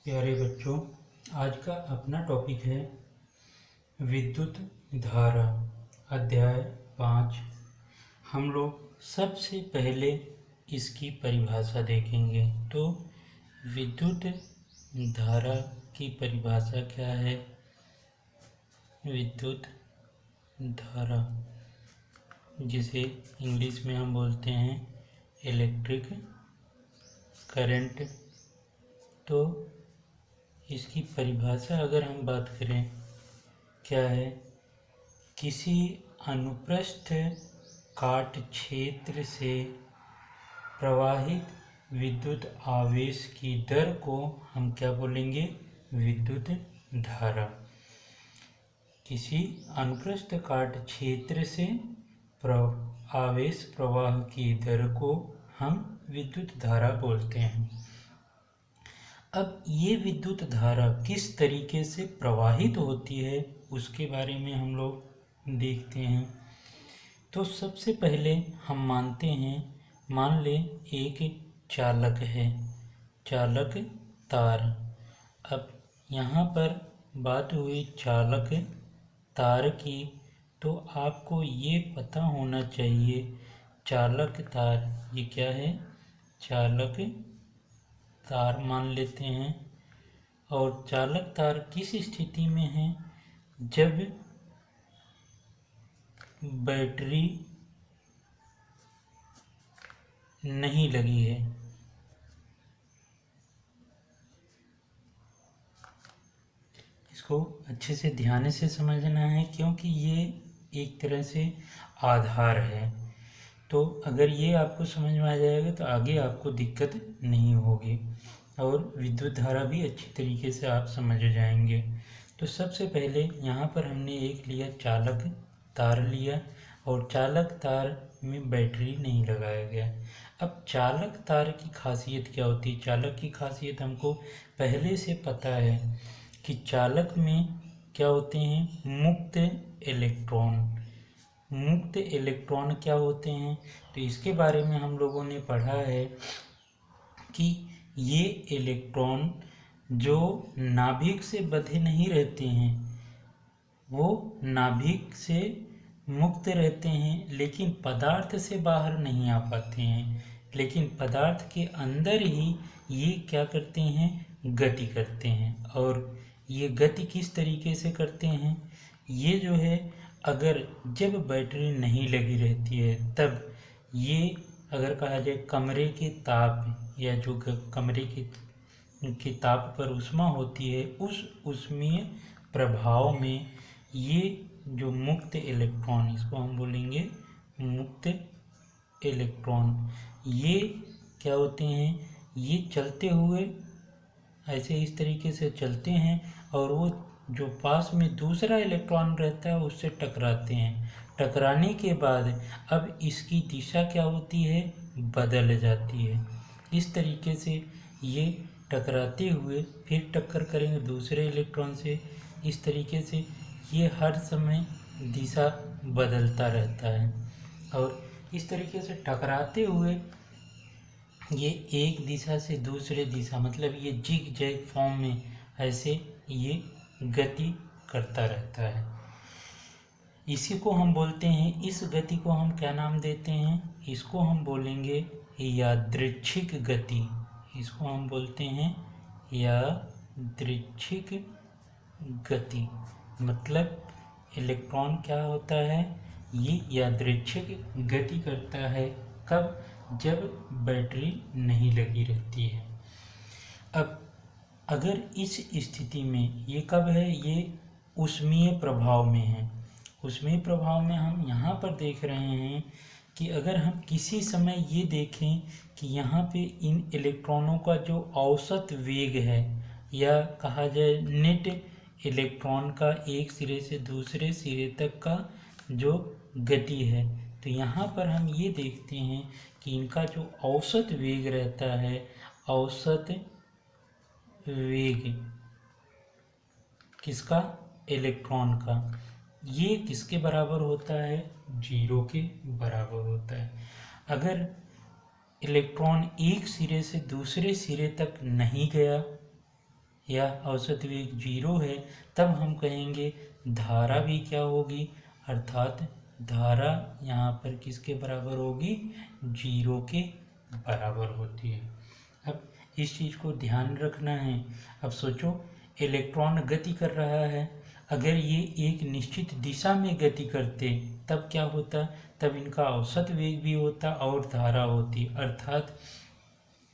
प्यारे बच्चों, आज का अपना टॉपिक है विद्युत धारा, अध्याय 5। हम लोग सबसे पहले इसकी परिभाषा देखेंगे। तो विद्युत धारा की परिभाषा क्या है? विद्युत धारा, जिसे इंग्लिश में हम बोलते हैं इलेक्ट्रिक करंट। तो इसकी परिभाषा अगर हम बात करें, क्या है? किसी अनुप्रस्थ काट क्षेत्र से प्रवाहित विद्युत आवेश की दर को हम क्या बोलेंगे? विद्युत धारा। किसी अनुप्रस्थ काट क्षेत्र से आवेश प्रवाह की दर को हम विद्युत धारा बोलते हैं। अब ये विद्युत धारा किस तरीके से प्रवाहित होती है उसके बारे में हम लोग देखते हैं। तो सबसे पहले हम मान लें एक चालक है, चालक तार। अब यहाँ पर बात हुई चालक तार की, तो आपको ये पता होना चाहिए चालक तार ये क्या है? चालक तार मान लेते हैं। और चालक तार किस स्थिति में है? जब बैटरी नहीं लगी है। इसको अच्छे से ध्यान से समझना है, क्योंकि ये एक तरह से आधार है। तो अगर ये आपको समझ में आ जाएगा तो आगे आपको दिक्कत नहीं होगी और विद्युत धारा भी अच्छी तरीके से आप समझ जाएंगे। तो सबसे पहले यहाँ पर हमने एक लिया चालक तार लिया, और चालक तार में बैटरी नहीं लगाया गया। अब चालक तार की खासियत क्या होती है? चालक की खासियत हमको पहले से पता है कि चालक में क्या होते हैं? मुक्त इलेक्ट्रॉन। मुक्त इलेक्ट्रॉन क्या होते हैं? तो इसके बारे में हम लोगों ने पढ़ा है कि ये इलेक्ट्रॉन जो नाभिक से बंधे नहीं रहते हैं, वो नाभिक से मुक्त रहते हैं, लेकिन पदार्थ से बाहर नहीं आ पाते हैं, लेकिन पदार्थ के अंदर ही ये क्या करते हैं? गति करते हैं। और ये गति किस तरीके से करते हैं? ये जो है, अगर जब बैटरी नहीं लगी रहती है तब ये, अगर कहा जाए कमरे के ताप या जो कमरे के ताप पर ऊष्मा होती है, उस ऊष्मीय प्रभाव में ये जो मुक्त इलेक्ट्रॉन, इसको हम बोलेंगे मुक्त इलेक्ट्रॉन, ये क्या होते हैं? ये चलते हुए ऐसे इस तरीके से चलते हैं और वो जो पास में दूसरा इलेक्ट्रॉन रहता है उससे टकराते हैं। टकराने के बाद अब इसकी दिशा क्या होती है? बदल जाती है। इस तरीके से ये टकराते हुए फिर टक्कर करेंगे दूसरे इलेक्ट्रॉन से। इस तरीके से ये हर समय दिशा बदलता रहता है, और इस तरीके से टकराते हुए ये एक दिशा से दूसरे दिशा, मतलब ये जिग जैग फॉर्म में ऐसे ये गति करता रहता है। इसी को हम बोलते हैं, इस गति को हम क्या नाम देते हैं? इसको हम बोलेंगे यादृच्छिक गति। इसको हम बोलते हैं यादृच्छिक गति। मतलब इलेक्ट्रॉन क्या होता है? ये यादृच्छिक गति करता है। कब? जब बैटरी नहीं लगी रहती है। अब अगर इस स्थिति में ये कब है? ये ऊष्मीय प्रभाव में है। ऊष्मीय प्रभाव में हम यहाँ पर देख रहे हैं कि अगर हम किसी समय ये देखें कि यहाँ पे इन इलेक्ट्रॉनों का जो औसत वेग है, या कहा जाए नेट इलेक्ट्रॉन का एक सिरे से दूसरे सिरे तक का जो गति है, तो यहाँ पर हम ये देखते हैं कि इनका जो औसत वेग रहता है, औसत वेग किसका? इलेक्ट्रॉन का। ये किसके बराबर होता है? 0 के बराबर होता है। अगर इलेक्ट्रॉन एक सिरे से दूसरे सिरे तक नहीं गया, या औसत वेग 0 है, तब हम कहेंगे धारा भी क्या होगी, अर्थात धारा यहाँ पर किसके बराबर होगी, 0 के बराबर होती है। अब इस चीज़ को ध्यान रखना है। अब सोचो, इलेक्ट्रॉन गति कर रहा है, अगर ये एक निश्चित दिशा में गति करते तब क्या होता, तब इनका औसत वेग भी होता और धारा होती। अर्थात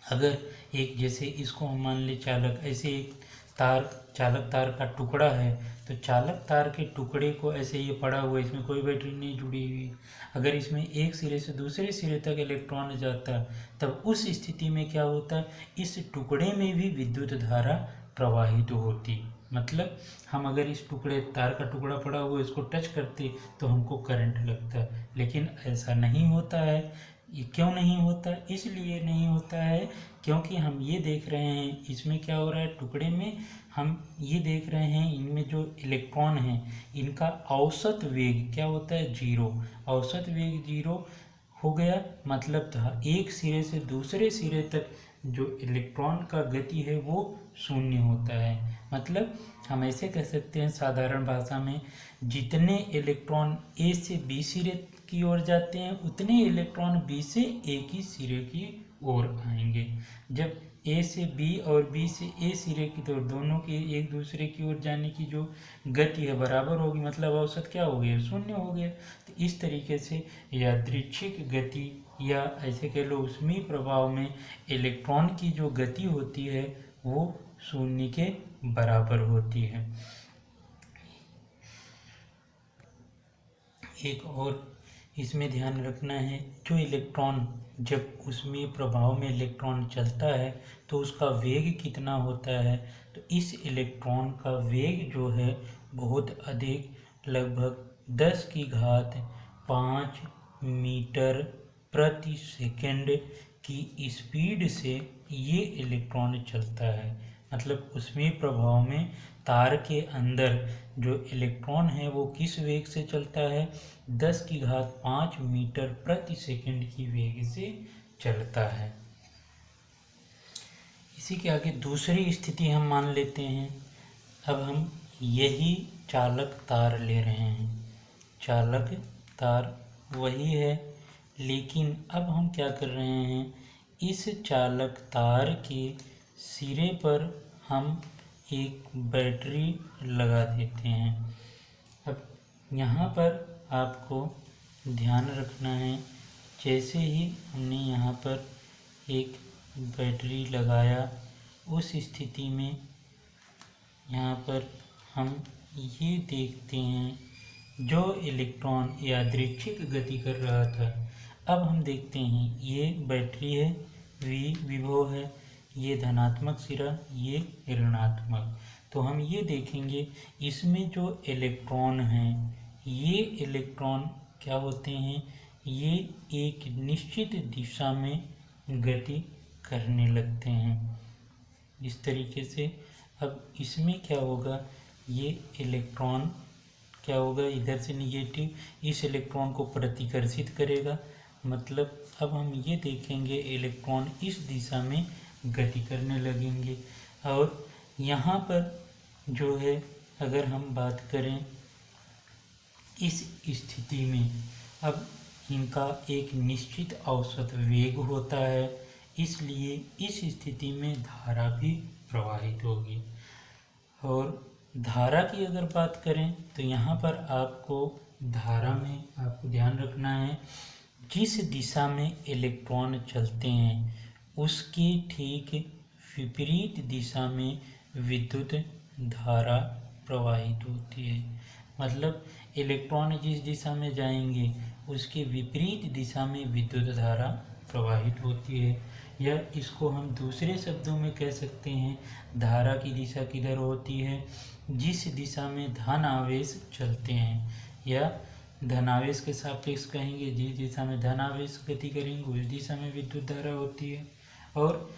अगर एक, जैसे इसको हम मान ले चालक, ऐसे एक तार, चालक तार का टुकड़ा है, तो चालक तार के टुकड़े को ऐसे ये पड़ा हुआ है, इसमें कोई बैटरी नहीं जुड़ी हुई, अगर इसमें एक सिरे से दूसरे सिरे तक इलेक्ट्रॉन जाता तब उस स्थिति में क्या होता, इस टुकड़े में भी विद्युत धारा प्रवाहित होती। मतलब हम अगर इस टुकड़े, तार का टुकड़ा पड़ा हुआ इसको टच करते तो हमको करंट लगता, लेकिन ऐसा नहीं होता है। ये क्यों नहीं होता, इसलिए नहीं होता है क्योंकि हम ये देख रहे हैं इसमें क्या हो रहा है, टुकड़े में हम ये देख रहे हैं इनमें जो इलेक्ट्रॉन हैं इनका औसत वेग क्या होता है, 0। औसत वेग 0 हो गया, मतलब था एक सिरे से दूसरे सिरे तक जो इलेक्ट्रॉन का गति है वो 0 होता है। मतलब हम ऐसे कह सकते हैं साधारण भाषा में, जितने इलेक्ट्रॉन ए से बी सिरे की ओर जाते हैं उतने इलेक्ट्रॉन बी से ए की सिरे की ओर आएंगे। जब ए से बी और बी से ए सिरे की, तो दोनों के एक दूसरे की ओर जाने की जो गति है बराबर होगी, मतलब औसत क्या हो गया, 0 हो गया। तो इस तरीके से यादृच्छिक गति या ऐसे कह लो ऊष्मीय प्रभाव में इलेक्ट्रॉन की जो गति होती है वो 0 के बराबर होती है। एक और इसमें ध्यान रखना है, जो इलेक्ट्रॉन, जब ऊष्मीय प्रभाव में इलेक्ट्रॉन चलता है तो उसका वेग कितना होता है, तो इस इलेक्ट्रॉन का वेग जो है बहुत अधिक, लगभग 10⁵ मीटर प्रति सेकंड की स्पीड से ये इलेक्ट्रॉन चलता है। मतलब ऊष्मीय प्रभाव में तार के अंदर जो इलेक्ट्रॉन है वो किस वेग से चलता है, 10⁵ मीटर प्रति सेकंड की वेग से चलता है। इसी के आगे दूसरी स्थिति हम मान लेते हैं। अब हम यही चालक तार ले रहे हैं, चालक तार वही है, लेकिन अब हम क्या कर रहे हैं, इस चालक तार के सिरे पर हम एक बैटरी लगा देते हैं। अब यहाँ पर आपको ध्यान रखना है, जैसे ही हमने यहाँ पर एक बैटरी लगाया, उस स्थिति में यहाँ पर हम ये देखते हैं जो इलेक्ट्रॉन यादृच्छिक गति कर रहा था, अब हम देखते हैं ये बैटरी है, V विभव है, ये धनात्मक सिरा, ये ऋणात्मक। तो हम ये देखेंगे इसमें जो इलेक्ट्रॉन हैं, ये इलेक्ट्रॉन क्या होते हैं, ये एक निश्चित दिशा में गति करने लगते हैं इस तरीके से। अब इसमें क्या होगा, ये इलेक्ट्रॉन क्या होगा, इधर से निगेटिव इस इलेक्ट्रॉन को प्रतिकर्षित करेगा, मतलब अब हम ये देखेंगे इलेक्ट्रॉन इस दिशा में गति करने लगेंगे। और यहाँ पर जो है अगर हम बात करें इस स्थिति में, अब इनका एक निश्चित औसत वेग होता है, इसलिए इस स्थिति में धारा भी प्रवाहित होगी। और धारा की अगर बात करें तो यहाँ पर आपको धारा में आपको ध्यान रखना है, जिस दिशा में इलेक्ट्रॉन चलते हैं उसकी ठीक विपरीत दिशा में विद्युत धारा प्रवाहित होती है। मतलब इलेक्ट्रॉन जिस दिशा में जाएंगे उसके विपरीत दिशा में विद्युत धारा प्रवाहित होती है, या इसको हम दूसरे शब्दों में कह सकते हैं, धारा की दिशा किधर होती है, जिस दिशा में धन आवेश चलते हैं, या धनावेश के सापेक्ष कहेंगे, जिस दिशा में धन आवेश गति करेंगे उस दिशा में विद्युत धारा होती है। और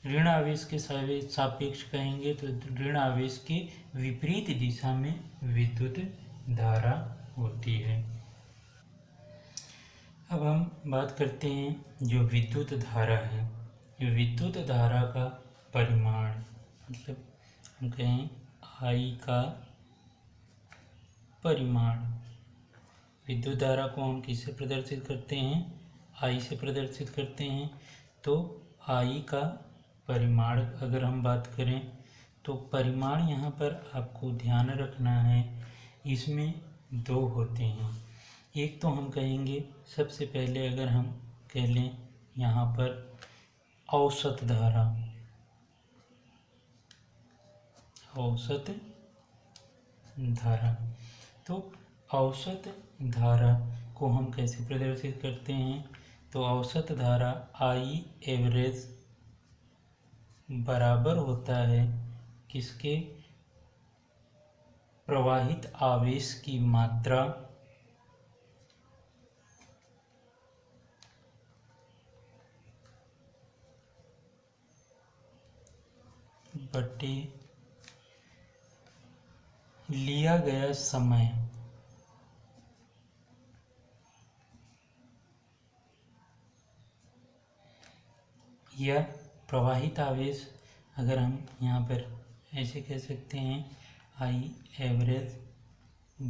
ऋण आवेश के सापेक्ष कहेंगे तो ऋण आवेश के विपरीत दिशा में विद्युत धारा होती है। अब हम बात करते हैं जो विद्युत धारा है, विद्युत धारा का परिमाण, मतलब हम कहें I का परिमाण। विद्युत धारा को हम किससे प्रदर्शित करते हैं? I से प्रदर्शित करते हैं। तो I का परिमाण अगर हम बात करें तो परिमाण यहाँ पर आपको ध्यान रखना है, इसमें दो होते हैं। एक तो हम कहेंगे सबसे पहले अगर हम कह लें यहाँ पर औसत धारा, औसत धारा। तो औसत धारा को हम कैसे प्रदर्शित करते हैं? तो औसत धारा I एवरेज बराबर होता है किसके? प्रवाहित आवेश की मात्रा बटे लिया गया समय। या प्रवाहित आवेश अगर हम यहाँ पर ऐसे कह सकते हैं I एवरेज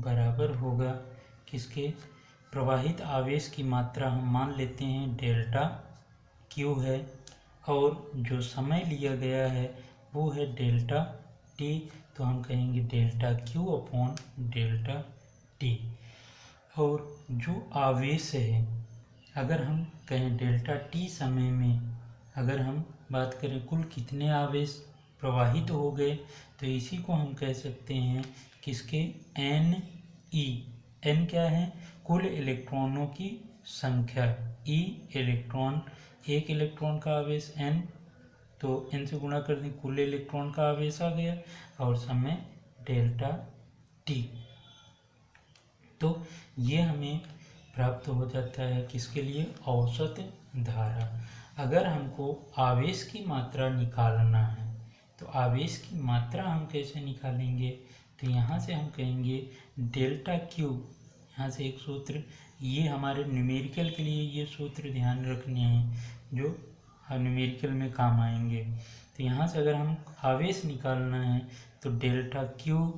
बराबर होगा किसके? प्रवाहित आवेश की मात्रा हम मान लेते हैं डेल्टा Q है, और जो समय लिया गया है वो है डेल्टा T। तो हम कहेंगे delta Q upon delta T। और जो आवेश है अगर हम कहें डेल्टा T समय में अगर हम बात करें कुल कितने आवेश प्रवाहित हो गए, तो इसी को हम कह सकते हैं किसके? NE। N क्या है? कुल इलेक्ट्रॉनों की संख्या। E इलेक्ट्रॉन, एक इलेक्ट्रॉन का आवेश N, तो N से गुणा कर दें, कुल इलेक्ट्रॉन का आवेश आ गया, और समय डेल्टा T। तो ये हमें प्राप्त हो जाता है किसके लिए? औसत धारा। अगर हमको आवेश की मात्रा निकालना है तो आवेश की मात्रा हम कैसे निकालेंगे? तो यहाँ से हम कहेंगे डेल्टा Q, यहाँ से एक सूत्र, ये हमारे न्यूमेरिकल के लिए ये सूत्र ध्यान रखने हैं जो न्यूमेरिकल में काम आएंगे। तो यहाँ से अगर हम आवेश निकालना है तो डेल्टा Q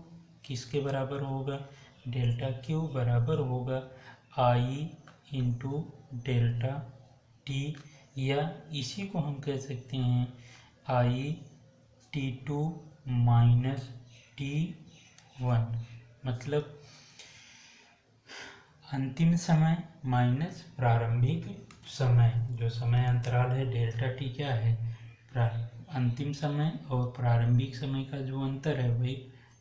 किसके बराबर होगा? डेल्टा Q बराबर होगा I इंटू डेल्टा T, या इसी को हम कह सकते हैं T2 माइनस T1, मतलब अंतिम समय माइनस प्रारंभिक समय। जो समय अंतराल है डेल्टा T क्या है? अंतिम समय और प्रारंभिक समय का जो अंतर है वही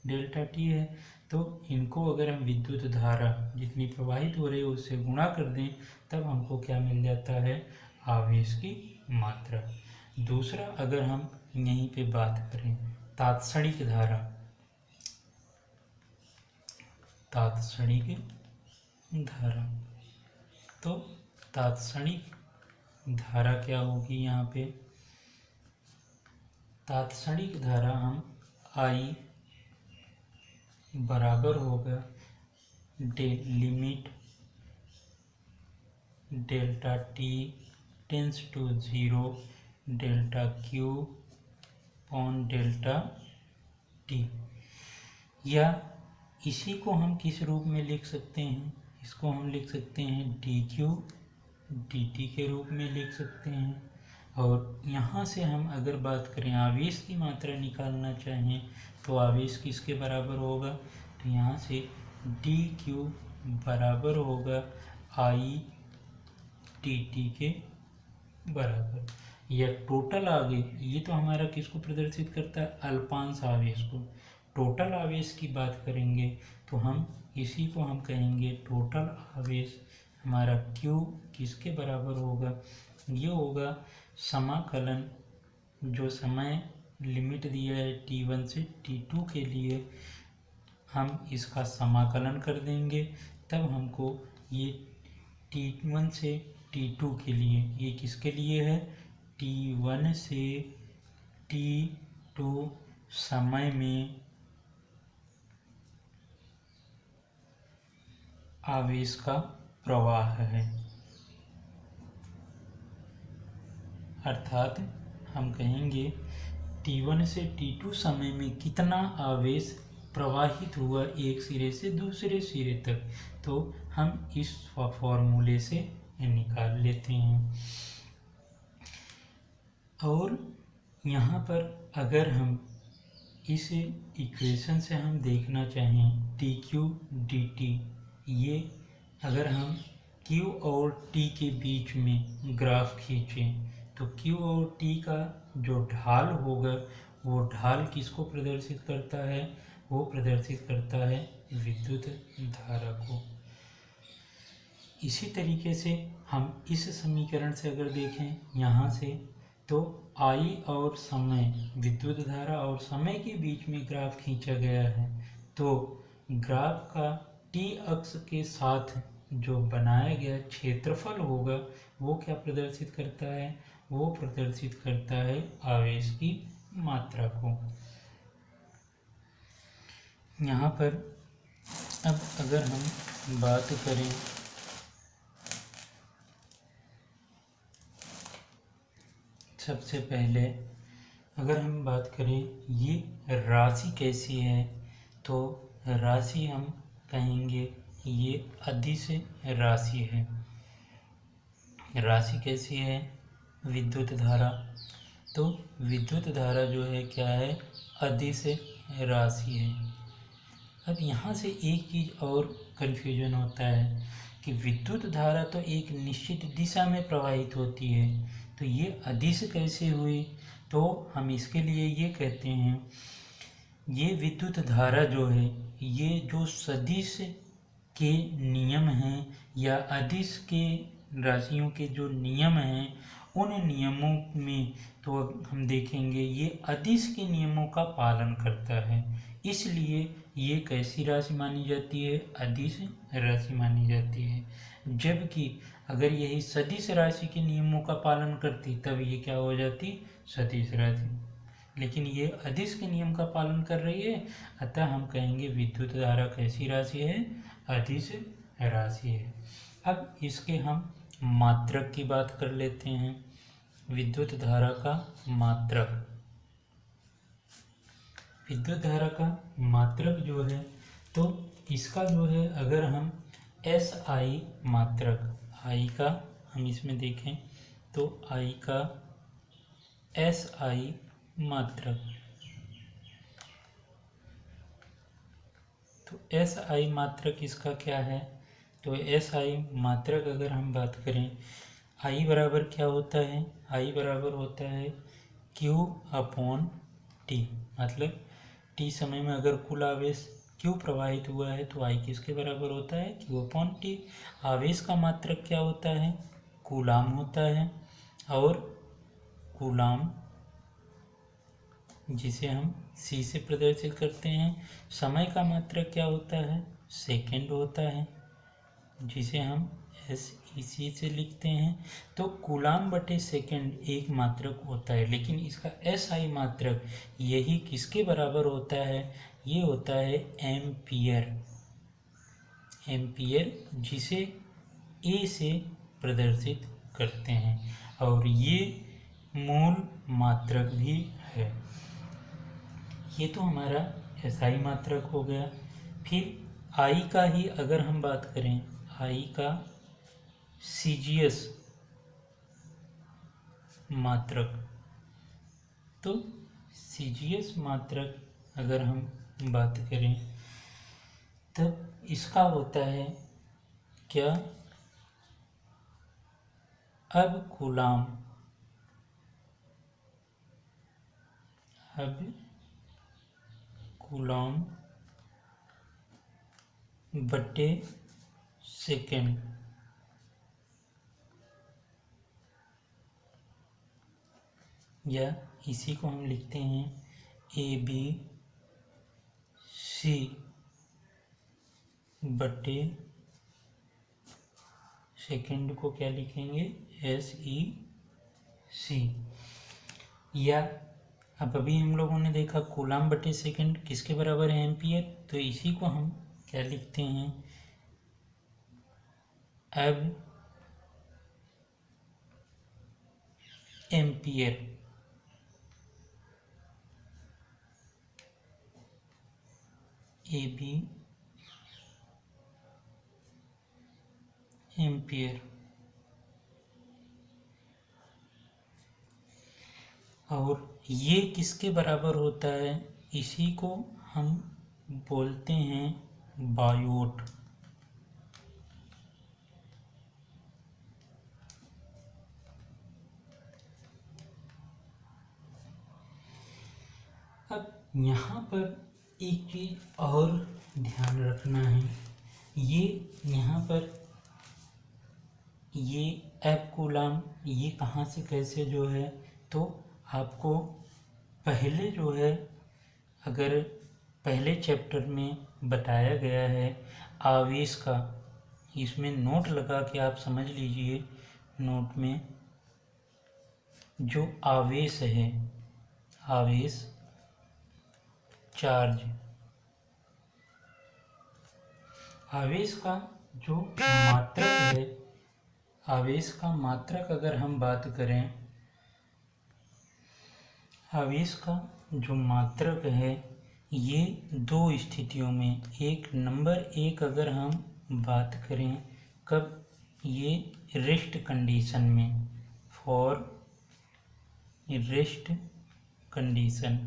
डेल्टा T है। तो इनको अगर हम विद्युत धारा जितनी प्रवाहित हो रही है उससे गुणा कर दें तब हमको क्या मिल जाता है? आवेश की मात्रा। दूसरा अगर हम यहीं पे बात करें तात्क्षणिक धारा, तात्क्षणिक धारा, तो तात्क्षणिक धारा क्या होगी? यहाँ पे तात्क्षणिक धारा हम I बराबर होगा limit delta T tends to 0 delta Q upon delta T। या इसी को हम किस रूप में लिख सकते हैं? इसको हम लिख सकते हैं dQ dt के रूप में लिख सकते हैं। और यहाँ से हम अगर बात करें आवेश की मात्रा निकालना चाहें तो आवेश किसके बराबर होगा? तो यहाँ से dQ बराबर होगा I dt के बराबर। या टोटल आवेश, ये तो हमारा किसको प्रदर्शित करता है? अल्पांश आवेश को। टोटल आवेश की बात करेंगे तो हम इसी को हम कहेंगे टोटल आवेश हमारा Q किसके बराबर होगा? ये होगा समाकलन, जो समय लिमिट दिया है T1 से T2 के लिए, हम इसका समाकलन कर देंगे तब हमको ये T1 से T2 के लिए, ये किसके लिए है? T1 से T2 समय में आवेश का प्रवाह है। अर्थात हम कहेंगे T1 से T2 समय में कितना आवेश प्रवाहित हुआ एक सिरे से दूसरे सिरे तक, तो हम इस फॉर्मूले से निकाल लेते हैं। और यहाँ पर अगर हम इस इक्वेशन से हम देखना चाहें dq dt, ये अगर हम q और t के बीच में ग्राफ खींचें तो q और t का जो ढाल होगा वो ढाल किसको प्रदर्शित करता है, वो प्रदर्शित करता है विद्युत धारा को। इसी तरीके से हम इस समीकरण से अगर देखें यहाँ से, तो I और समय, विद्युत धारा और समय के बीच में ग्राफ खींचा गया है, तो ग्राफ का t अक्ष के साथ जो बनाया गया क्षेत्रफल होगा वो क्या प्रदर्शित करता है, वो प्रदर्शित करता है आवेश की मात्रा को। यहाँ पर अब अगर हम बात करें सबसे पहले अगर हम बात करें ये राशि कैसी है, तो राशि हम कहेंगे ये अदिश राशि है। राशि कैसी है, विद्युत धारा, तो विद्युत धारा जो है क्या है, अदिश राशि है। अब यहाँ से एक चीज़ और कन्फ्यूजन होता है कि विद्युत धारा तो एक निश्चित दिशा में प्रवाहित होती है, तो ये अदिश कैसे हुई, तो हम इसके लिए ये कहते हैं, ये विद्युत धारा जो है ये जो सदिश के नियम हैं या अदिश के राशियों के जो नियम हैं उन नियमों में तो हम देखेंगे ये अदिश के नियमों का पालन करता है, इसलिए ये कैसी राशि मानी जाती है, अदिश राशि मानी जाती है। जबकि अगर यही सदिश राशि के नियमों का पालन करती तब ये क्या हो जाती, सदिश राशि, लेकिन ये अदिश के नियम का पालन कर रही है, अतः हम कहेंगे विद्युत धारा कैसी राशि है, अदिश राशि है। अब इसके हम मात्रक की बात कर लेते हैं। विद्युत धारा का मात्रक, विद्युत धारा का मात्रक जो है, तो इसका जो है अगर हम SI मात्रक, I का हम इसमें देखें तो I का SI मात्रक, तो SI मात्रक इसका क्या है, तो SI मात्रक अगर हम बात करें, I बराबर क्या होता है, I बराबर होता है Q/T, मतलब T समय में अगर कुल आवेश Q प्रवाहित हुआ है तो I किसके बराबर होता है, Q/T। आवेश का मात्रक क्या होता है, कूलाम होता है, और कूलाम जिसे हम C से प्रदर्शित करते हैं। समय का मात्रक क्या होता है, सेकंड होता है, जिसे हम SEC से लिखते हैं। तो कूलाम बटे सेकंड एक मात्रक होता है, लेकिन इसका SI मात्रक यही किसके बराबर होता है, ये होता है एम्पियर, एम्पियर जिसे A से प्रदर्शित करते हैं, और ये मूल मात्रक भी है। ये तो हमारा SI मात्रक हो गया। फिर I का ही अगर हम बात करें, I का CGS मात्रक, तो CGS मात्रक अगर हम बात करें तब इसका होता है क्या, अब कूलाम, अब कूलाम बटे सेकंड, या इसी को हम लिखते हैं ABC बटे सेकंड को क्या लिखेंगे, SEC। या अब अभी हम लोगों ने देखा कूलाम बटे सेकंड किसके बराबर है, एम्पियर, तो इसी को हम क्या लिखते हैं, अब एम्पियर AB एम्पियर। और ये किसके बराबर होता है? इसी को हम बोलते हैं बायोट। अब यहाँ पर एक चीज और ध्यान रखना है, ये यहाँ पर ये एफ कूलाम ये कहाँ से कैसे जो है, तो आपको पहले जो है, अगर पहले चैप्टर में बताया गया है आवेश का, इसमें नोट लगा के आप समझ लीजिए। नोट में जो आवेश है, आवेश चार्ज, आवेश का जो मात्रक है, आवेश का मात्रक अगर हम बात करें, आवेश का जो मात्रक है ये दो स्थितियों में, एक नंबर एक अगर हम बात करें कब, ये रेस्ट कंडीशन में, for rest condition,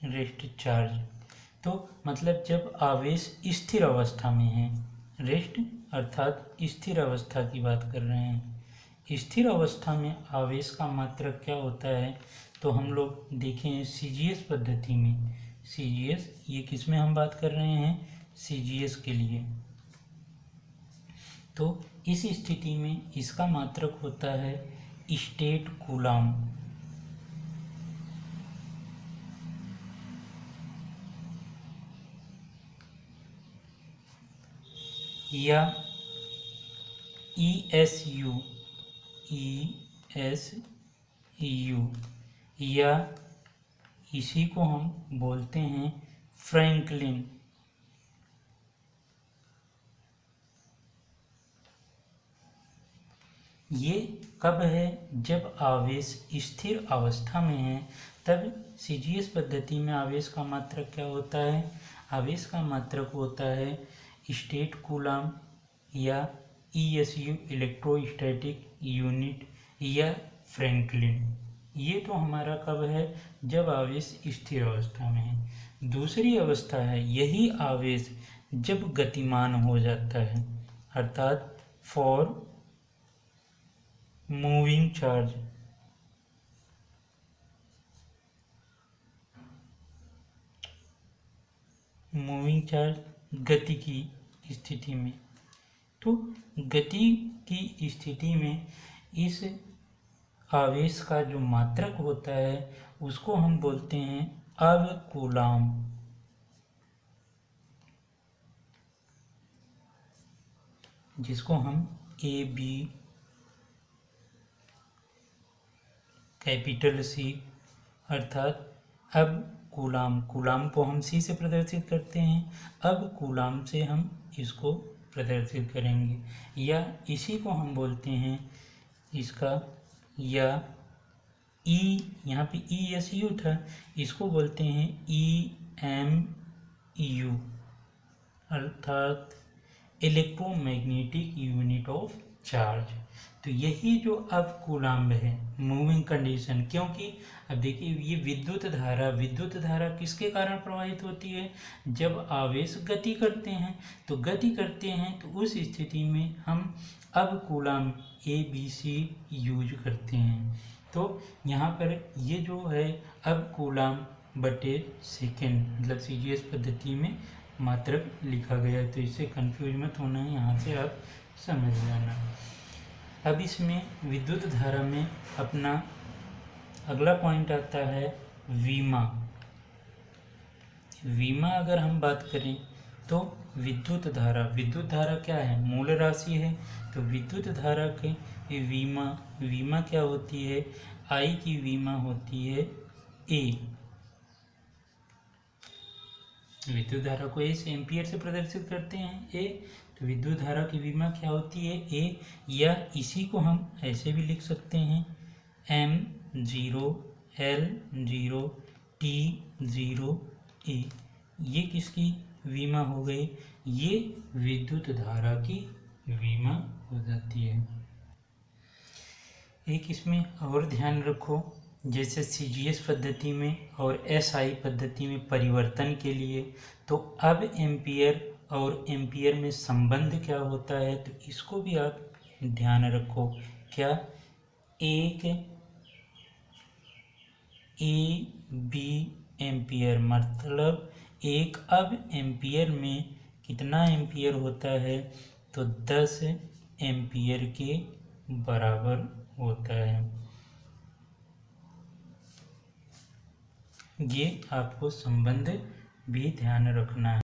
rest charge, तो मतलब जब आवेश स्थिर अवस्था में है, रेस्ट अर्थात स्थिर अवस्था की बात कर रहे हैं, स्थिर अवस्था में आवेश का मात्रक क्या होता है, तो हम लोग देखें सीजीएस पद्धति में, सीजीएस ये किस में हम बात कर रहे हैं, सीजीएस के लिए, तो इस स्थिति में इसका मात्रक होता है स्टेट कूलाम, या ESU, या इसी को हम बोलते हैं फ्रैंकलिन। ये कब है, जब आवेश स्थिर अवस्था में है, तब सीजीएस पद्धति में आवेश का मात्रक क्या होता है, आवेश का मात्रक होता है स्टेट कूलाम या ESU इलेक्ट्रोस्टैटिक यूनिट या फ्रैंकलिन। ये तो हमारा कब है, जब आवेश स्थिर अवस्था में है। दूसरी अवस्था है यही आवेश जब गतिमान हो जाता है, अर्थात for moving charge, moving charge गति की स्थिति में, तो गति की स्थिति में इस आवेश का जो मात्रक होता है उसको हम बोलते हैं अवकूलाम, जिसको हम AB कैपिटल C अर्थात अब कूलाम, कूलाम को हम C से प्रदर्शित करते हैं, अब कूलाम से हम इसको प्रदर्शित करेंगे, या इसी को हम बोलते हैं इसका, या E यहाँ पे ESU था, इसको बोलते हैं EMU अर्थात इलेक्ट्रोमैग्नेटिक यूनिट ऑफ चार्ज। तो यही जो अब कूलाम्ब है मूविंग कंडीशन, क्योंकि अब देखिए ये विद्युत धारा किसके कारण प्रवाहित होती है, जब आवेश गति करते हैं, तो गति करते हैं तो उस स्थिति में हम अब कूलाम्ब ABC यूज करते हैं। तो यहाँ पर ये जो है अब कूलाम्ब बटे सेकेंड, मतलब सीजीएस पद्धति में मात्रक लिखा गया है, तो इससे कंफ्यूज मत होना है, यहाँ से आप समझ जाना। अब इसमें विद्युत धारा में अपना अगला पॉइंट आता है वीमा। वीमा अगर हम बात करें तो विद्युत धारा क्या है, मूल राशि है, तो विद्युत धारा के वीमा क्या होती है, I की वीमा होती है A, विद्युत धारा को A से एम्पियर से प्रदर्शित करते हैं A, तो विद्युत धारा की वीमा क्या होती है A, या इसी को हम ऐसे भी लिख सकते हैं M0 L0 T0A, ये किसकी विमा हो गई? ये विद्युत धारा की विमा हो जाती है। एक इसमें और ध्यान रखो, जैसे CGS पद्धति में और SI पद्धति में परिवर्तन के लिए, तो अब एम्पियर और एम्पियर में संबंध क्या होता है, तो इसको भी आप ध्यान रखो। क्या? एक AB एम्पियर, मतलब एक अब एम्पियर में कितना एम्पियर होता है, तो 10 एम्पियर के बराबर होता है। ये आपको संबंध भी ध्यान रखना है।